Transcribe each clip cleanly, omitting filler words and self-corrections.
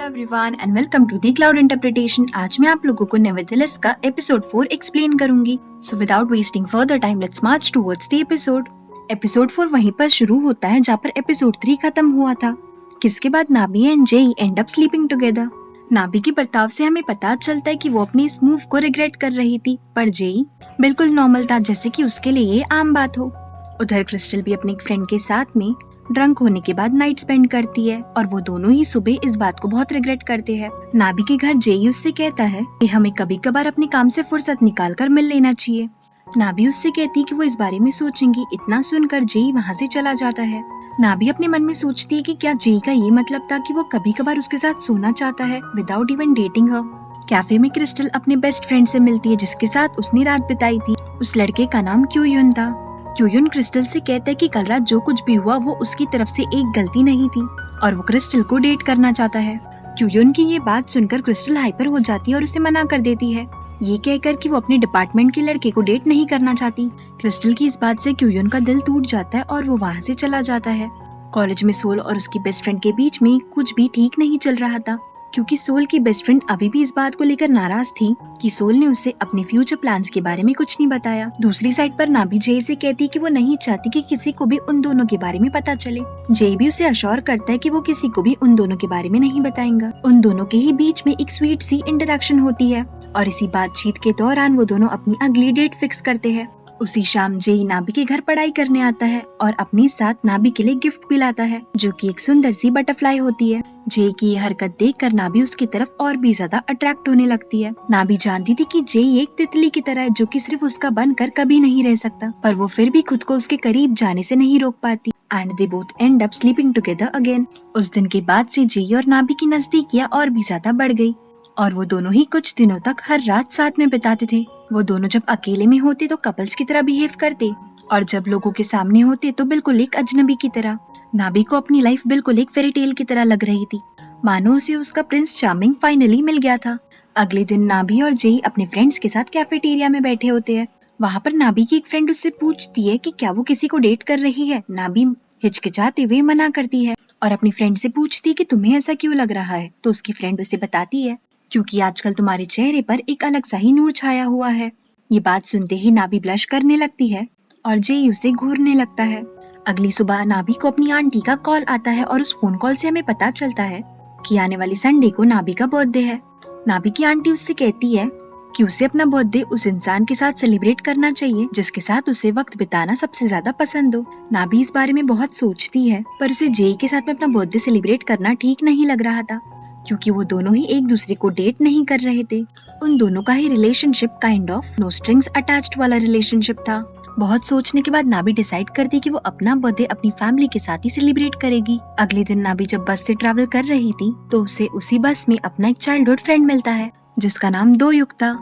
Hello everyone and welcome to the cloud interpretation. आज मैं आप लोगों को नेवरदलेस का एपिसोड 4 एक्सप्लेन करूंगी। So without wasting further time let's March towards the episode. Episode 4 वहीं पर शुरू होता है जहाँ पर एपिसोड 3 खत्म हुआ था, किसके बाद Nabi and Jae end up sleeping together. Nabi के बर्ताव से हमें पता चलता है कि वो अपने इस मूव को रिग्रेट कर रही थी, पर जेई बिल्कुल नॉर्मल था, जैसे कि उसके लिए ये आम बात हो। उधर क्रिस्टल भी अपनी फ्रेंड के साथ में ड्रंक होने के बाद नाइट स्पेंड करती है और वो दोनों ही सुबह इस बात को बहुत रिग्रेट करते हैं। नाबी के घर जेई उससे कहता है कि हमें कभी कभार अपने काम से फुर्सत निकाल कर मिल लेना चाहिए। नाबी उससे कहती है कि वो इस बारे में सोचेंगी। इतना सुनकर जेई वहाँ से चला जाता है। नाबी अपने मन में सोचती है कि क्या जेई का ये मतलब था कि वो कभी कभार उसके साथ सोना चाहता है विदाउट इवन डेटिंग हर। कैफे में क्रिस्टल अपने बेस्ट फ्रेंड से मिलती है जिसके साथ उसने रात बिताई थी। उस लड़के का नाम क्यूयुन था। क्यूयुन क्रिस्टल से कहता है कि कल रात जो कुछ भी हुआ वो उसकी तरफ से एक गलती नहीं थी और वो क्रिस्टल को डेट करना चाहता है। क्यूयुन की ये बात सुनकर क्रिस्टल हाइपर हो जाती है और उसे मना कर देती है, ये कहकर कि वो अपने डिपार्टमेंट के लड़के को डेट नहीं करना चाहती। क्रिस्टल की इस बात से क्यूयुन का दिल टूट जाता है और वो वहाँ से चला जाता है। कॉलेज में सोल और उसकी बेस्ट फ्रेंड के बीच में कुछ भी ठीक नहीं चल रहा था, क्योंकि सोल की बेस्ट फ्रेंड अभी भी इस बात को लेकर नाराज थी कि सोल ने उसे अपने फ्यूचर प्लान्स के बारे में कुछ नहीं बताया। दूसरी साइड पर नाबी जेई से कहती कि वो नहीं चाहती कि किसी को भी उन दोनों के बारे में पता चले। जेई भी उसे अश्योर करता है कि वो किसी को भी उन दोनों के बारे में नहीं बताएगा। उन दोनों के ही बीच में एक स्वीट सी इंटरेक्शन होती है और इसी बातचीत के दौरान वो दोनों अपनी अगली डेट फिक्स करते हैं। उसी शाम जेई नाबी के घर पढ़ाई करने आता है और अपने साथ नाबी के लिए गिफ्ट भी लाता है, जो कि एक सुंदर सी बटरफ्लाई होती है। जेई की ये हरकत देखकर नाबी उसकी तरफ और भी ज्यादा अट्रैक्ट होने लगती है। नाबी जानती थी कि जेई एक तितली की तरह है जो कि सिर्फ उसका बनकर कभी नहीं रह सकता, पर वो फिर भी खुद को उसके करीब जाने से नहीं रोक पाती। And they both and up sleeping together again. उस दिन के बाद से जेई और नाबी की नजदीकियां और भी ज्यादा बढ़ गई और वो दोनों ही कुछ दिनों तक हर रात साथ में बिताते थे। वो दोनों जब अकेले में होते तो कपल्स की तरह बिहेव करते और जब लोगों के सामने होते तो बिल्कुल एक अजनबी की तरह। नाबी को अपनी लाइफ बिल्कुल एक फेरी टेल की तरह लग रही थी, मानो उसे उसका प्रिंस चार्मिंग फाइनली मिल गया था। अगले दिन नाबी और जेई अपने फ्रेंड्स के साथ कैफेटेरिया में बैठे होते हैं। वहाँ पर नाबी की एक फ्रेंड उससे पूछती है कि क्या वो किसी को डेट कर रही है। नाबी हिचकिचाते हुए मना करती है और अपनी फ्रेंड से पूछती है कि तुम्हें ऐसा क्यों लग रहा है। तो उसकी फ्रेंड उसे बताती है क्योंकि आजकल तुम्हारे चेहरे पर एक अलग सा ही नूर छाया हुआ है। ये बात सुनते ही नाबी ब्लश करने लगती है और जेई उसे घूरने लगता है। अगली सुबह नाबी को अपनी आंटी का कॉल आता है और उस फोन कॉल से हमें पता चलता है कि आने वाली संडे को नाबी का बर्थडे है। नाबी की आंटी उससे कहती है कि उसे अपना बर्थडे उस इंसान के साथ सेलिब्रेट करना चाहिए जिसके साथ उसे वक्त बिताना सबसे ज्यादा पसंद हो। नाबी इस बारे में बहुत सोचती है, पर उसे जेई के साथ में अपना बर्थडे सेलिब्रेट करना ठीक नहीं लग रहा था, क्योंकि वो दोनों ही एक दूसरे को डेट नहीं कर रहे थे। उन दोनों का ही relationship kind of no strings attached वाला रिलेशनशिप था। बहुत सोचने के बाद नाबी डिसाइड करती कि वो अपना बर्थडे अपनी फैमिली के साथ ही सेलिब्रेट करेगी। अगले दिन नाबी जब बस से ट्रैवल कर रही थी तो उसे उसी बस में अपना एक चाइल्डहुड फ्रेंड मिलता है जिसका नाम दोयुक था।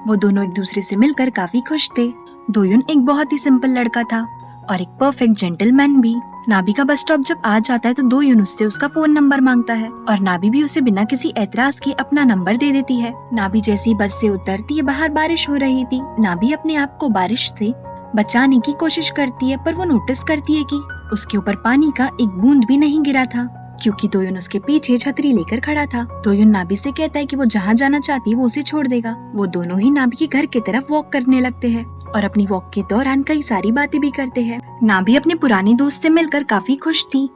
वो दोनों एक दूसरे से मिलकर काफी खुश थे। दोयुन एक बहुत ही सिंपल लड़का था और एक परफेक्ट जेंटलमैन भी। नाबी का बस स्टॉप जब आ जाता है तो दोयुन उससे उसका फोन नंबर मांगता है और नाबी भी उसे बिना किसी एतराज के अपना नंबर दे देती है। नाबी जैसी बस से उतरती है, बाहर बारिश हो रही थी। नाबी अपने आप को बारिश से बचाने की कोशिश करती है, पर वो नोटिस करती है कि उसके ऊपर पानी का एक बूंद भी नहीं गिरा था, क्योंकि दोयुन उसके पीछे छतरी लेकर खड़ा था। दोयुन नाबी से कहता है कि वो जहाँ जाना चाहती है वो उसे छोड़ देगा। वो दोनों ही नाबी के घर की तरफ वॉक करने लगते हैं और अपनी वॉक के दौरान कई सारी बातें भी करते हैं। नाबी अपने पुराने दोस्त से मिलकर काफी खुश थी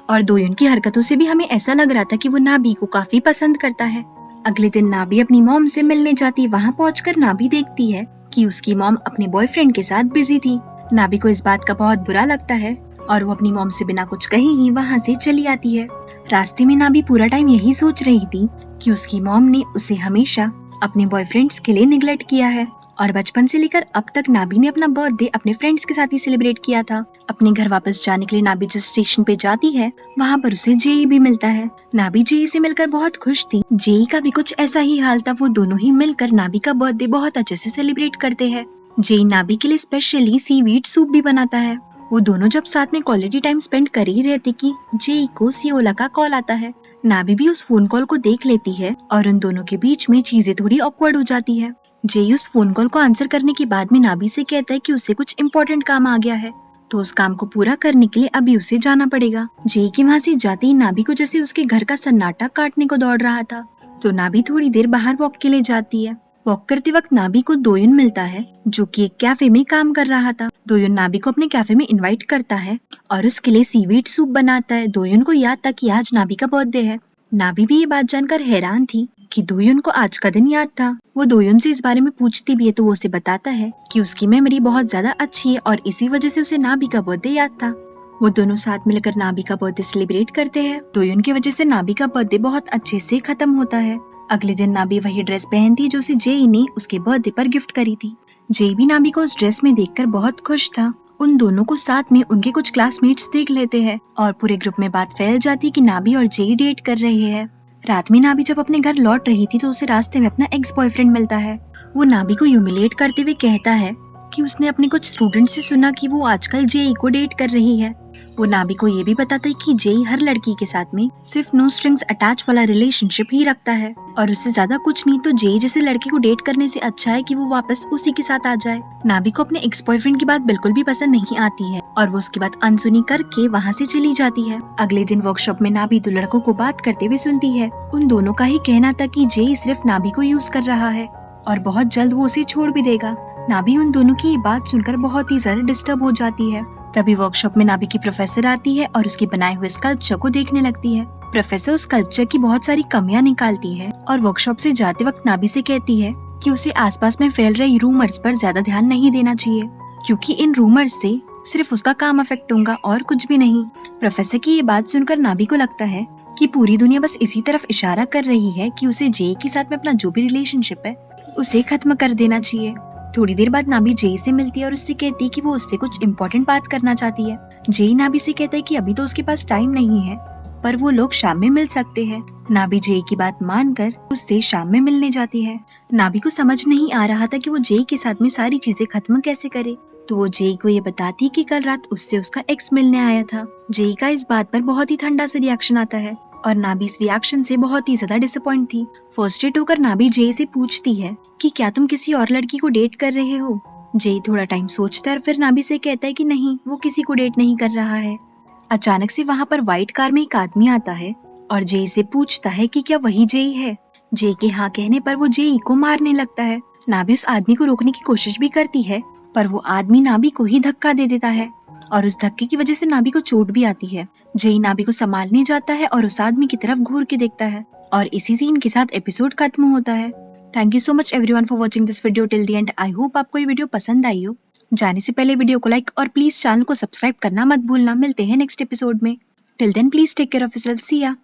और दोयुन की हरकतों से भी हमें ऐसा लग रहा था कि वो नाबी को काफी पसंद करता है। अगले दिन नाबी अपनी मॉम से मिलने जाती। वहाँ पहुंचकर नाबी देखती है कि उसकी मॉम अपने बॉयफ्रेंड के साथ बिजी थी। नाबी को इस बात का बहुत बुरा लगता है और वो अपनी मॉम से बिना कुछ कहे ही वहाँ से चली आती है। रास्ते में नाबी पूरा टाइम यही सोच रही थी कि उसकी मॉम ने उसे हमेशा अपने बॉयफ्रेंड्स के लिए निगलेक्ट किया है और बचपन से लेकर अब तक नाबी ने अपना बर्थडे अपने फ्रेंड्स के साथ ही सेलिब्रेट किया था। अपने घर वापस जाने के लिए नाबी जिस स्टेशन पे जाती है वहाँ पर उसे जेई भी मिलता है। नाबी जेई से मिलकर बहुत खुश थी। जेई का भी कुछ ऐसा ही हाल था। वो दोनों ही मिलकर नाबी का बर्थडे बहुत अच्छे से सेलिब्रेट करते हैं। जेई नाबी के लिए स्पेशली सीवीड सूप भी बनाता है। वो दोनों जब साथ में क्वालिटी टाइम स्पेंड कर ही रहे थे कि जेई को सियोला का कॉल आता है। नाबी भी उस फोन कॉल को देख लेती है और उन दोनों के बीच में चीजें थोड़ी ऑकवर्ड हो जाती है। जेई उस फोन कॉल को आंसर करने के बाद में नाबी से कहता है कि उसे कुछ इम्पोर्टेंट काम आ गया है तो उस काम को पूरा करने के लिए अभी उसे जाना पड़ेगा। जेई की वहाँ से जाते ही नाभी को जैसे उसके घर का सन्नाटा काटने को दौड़ रहा था, तो नाभी थोड़ी देर बाहर वॉक के लिए जाती है। वॉक करते वक्त नाभी को दोयुन मिलता है, जो कि एक कैफे में काम कर रहा था। दोयुन नाभी को अपने कैफे में इनवाइट करता है और उसके लिए सीवीड सूप बनाता है। दोयुन को याद था कि आज नाभी का बर्थडे है। नाभी भी ये बात जानकर हैरान थी कि दोयुन को आज का दिन याद था। वो दोयुन से इस बारे में पूछती भी है तो वो उसे बताता है कि उसकी मेमोरी बहुत ज्यादा अच्छी है और इसी वजह से उसे नाभी का बर्थडे याद था। वो दोनों साथ मिलकर नाभी का बर्थडे सेलिब्रेट करते हैं। दोयुन की वजह से नाभी का बर्थडे बहुत अच्छे से खत्म होता है। अगले दिन नाभी वही ड्रेस पहनती जो उसे जेई ने उसके बर्थडे पर गिफ्ट करी थी। जेई भी नाभी को उस ड्रेस में देखकर बहुत खुश था। उन दोनों को साथ में उनके कुछ क्लासमेट्स देख लेते हैं और पूरे ग्रुप में बात फैल जाती कि नाभी और जेई डेट कर रहे हैं। रात में नाभी जब अपने घर लौट रही थी तो उसे रास्ते में अपना एक्स बॉयफ्रेंड मिलता है। वो नाभी को ह्यूमिलेट करते हुए कहता है कि उसने अपने कुछ स्टूडेंट से सुना कि वो आजकल जेई को डेट कर रही है। वो नाभी को ये भी बताता है कि जेई हर लड़की के साथ में सिर्फ नो स्ट्रिंग्स अटैच वाला रिलेशनशिप ही रखता है और उससे ज्यादा कुछ नहीं। तो जेई जैसे लड़की को डेट करने से अच्छा है कि वो वापस उसी के साथ आ जाए। नाभी को अपने एक्स बॉयफ्रेंड की बात बिल्कुल भी पसंद नहीं आती है और वो उसकी बात अनसुनी करके वहाँ से चली जाती है। अगले दिन वर्कशॉप में नाभी दो लड़कों को बात करते हुए सुनती है। उन दोनों का ही कहना था कि जेई सिर्फ नाभी को यूज कर रहा है और बहुत जल्द वो उसे छोड़ भी देगा। नाभी उन दोनों की ये बात सुनकर बहुत ही ज्यादा डिस्टर्ब हो जाती है। तभी वर्कशॉप में नाभी की प्रोफेसर आती है और उसके बनाए हुए स्कल्पचर को देखने लगती है। प्रोफेसर उस स्कल्पचर की बहुत सारी कमियां निकालती है और वर्कशॉप से जाते वक्त नाभी से कहती है कि उसे आसपास में फैल रहे रूमर्स पर ज्यादा ध्यान नहीं देना चाहिए, क्योंकि इन रूमर्स से सिर्फ उसका काम अफेक्ट होगा और कुछ भी नहीं। प्रोफेसर की ये बात सुनकर नाभी को लगता है कि पूरी दुनिया बस इसी तरफ इशारा कर रही है कि उसे जेई के साथ में अपना जो भी रिलेशनशिप है उसे खत्म कर देना चाहिए। थोड़ी देर बाद नाभी जेई से मिलती है और उससे कहती है कि वो उससे कुछ इम्पोर्टेंट बात करना चाहती है। जेई नाभी से कहता है कि अभी तो उसके पास टाइम नहीं है, पर वो लोग शाम में मिल सकते हैं। नाभी जेई की बात मानकर उससे शाम में मिलने जाती है। नाभी को समझ नहीं आ रहा था कि वो जेई के साथ में सारी चीजें खत्म कैसे करे, तो वो जेई को ये बताती कि कल रात उससे उसका एक्स मिलने आया था। जेई का इस बात पर बहुत ही ठंडा से रिएक्शन आता है और नाभी इस रिएक्शन से बहुत ही ज्यादा डिसअपॉइंट थी। फ्रस्ट्रेट होकर नाभी जेई से पूछती है कि क्या तुम किसी और लड़की को डेट कर रहे हो। जेई थोड़ा टाइम सोचता है और फिर नाभी से कहता है कि नहीं, वो किसी को डेट नहीं कर रहा है। अचानक से वहाँ पर व्हाइट कार में एक आदमी आता है और जेई से पूछता है कि क्या वही जेई है। जेई के हाँ कहने पर वो जेई को मारने लगता है। नाभी उस आदमी को रोकने की कोशिश भी करती है, पर वो आदमी नाभी को ही धक्का दे देता है और उस धक्के की वजह से नाभी को चोट भी आती है। जेई नाभी को संभालने जाता है और उस आदमी की तरफ घूर के देखता है और इसी सीन के साथ एपिसोड खत्म होता है। Thank you so much everyone for watching this video till the end. I hope आपको ये वीडियो पसंद आई हो। जाने से पहले वीडियो को लाइक और प्लीज चैनल को सब्सक्राइब करना मत भूलना। मिलते हैं नेक्स्ट एपिसोड में। Till then please take care of yourself. See या।